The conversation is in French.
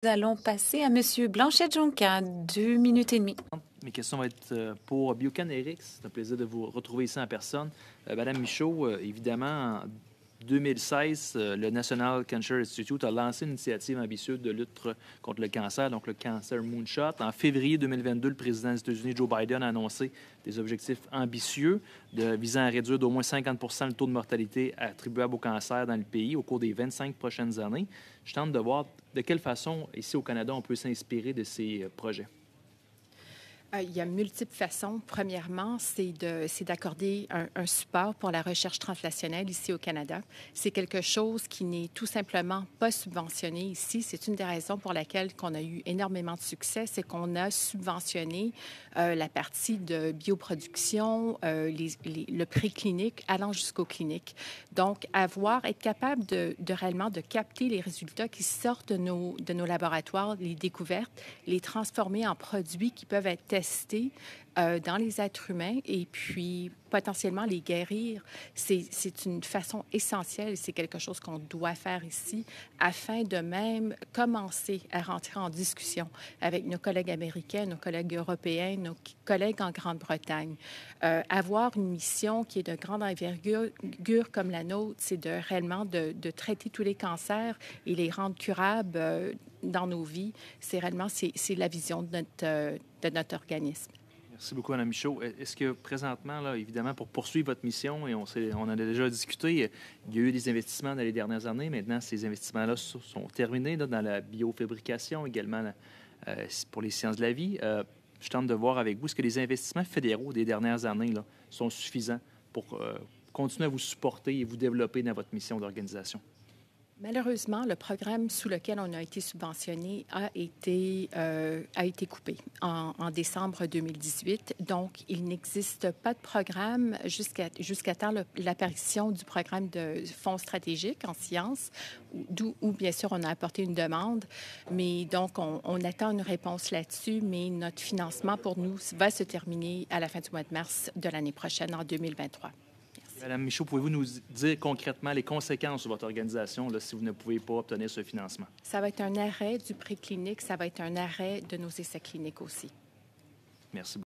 Nous allons passer à Monsieur Blanchette-Jonca, 2 minutes et demie. Mes questions vont être pour Biocan Eric. C'est un plaisir de vous retrouver ici en personne. Madame Michaud, évidemment, en 2016, le National Cancer Institute a lancé une initiative ambitieuse de lutte contre le cancer, donc le Cancer Moonshot. En février 2022, le président des États-Unis, Joe Biden, a annoncé des objectifs ambitieux visant à réduire d'au moins 50 le taux de mortalité attribuable au cancer dans le pays au cours des 25 prochaines années. Je tente de voir de quelle façon, ici au Canada, on peut s'inspirer de ces projets. Il y a multiples façons. Premièrement, c'est d'accorder un support pour la recherche translationnelle ici au Canada. C'est quelque chose qui n'est tout simplement pas subventionné ici. C'est une des raisons pour laquelle on a eu énormément de succès, c'est qu'on a subventionné la partie de bioproduction, le préclinique allant jusqu'aux cliniques. Donc, être capable de réellement de capter les résultats qui sortent de nos laboratoires, les découvertes, les transformer en produits qui peuvent être testés dans les êtres humains et puis potentiellement les guérir, c'est une façon essentielle et c'est quelque chose qu'on doit faire ici afin de même commencer à rentrer en discussion avec nos collègues américains, nos collègues européens, nos collègues en Grande-Bretagne. Avoir une mission qui est de grande envergure comme la nôtre, c'est réellement de traiter tous les cancers et les rendre curables dans nos vies. C'est la vision de notre organisme. Merci beaucoup, Mme Michaud. Est-ce que présentement, là, évidemment, pour poursuivre votre mission, et on en a déjà discuté, il y a eu des investissements dans les dernières années. Maintenant, ces investissements-là sont terminés là, dans la biofabrication, également pour les sciences de la vie. Je tente de voir avec vous, est-ce que les investissements fédéraux des dernières années là, sont suffisants pour continuer à vous supporter et vous développer dans votre mission d'organisation? Malheureusement, le programme sous lequel on a été subventionné a été coupé en décembre 2018. Donc, il n'existe pas de programme jusqu'à temps l'apparition du programme de fonds stratégiques en sciences, où bien sûr, on a apporté une demande. Mais donc, on attend une réponse là-dessus, mais notre financement pour nous va se terminer à la fin du mois de mars de l'année prochaine, en 2023. Madame Michaud, pouvez-vous nous dire concrètement les conséquences sur votre organisation là, si vous ne pouvez pas obtenir ce financement? Ça va être un arrêt du préclinique, ça va être un arrêt de nos essais cliniques aussi. Merci beaucoup.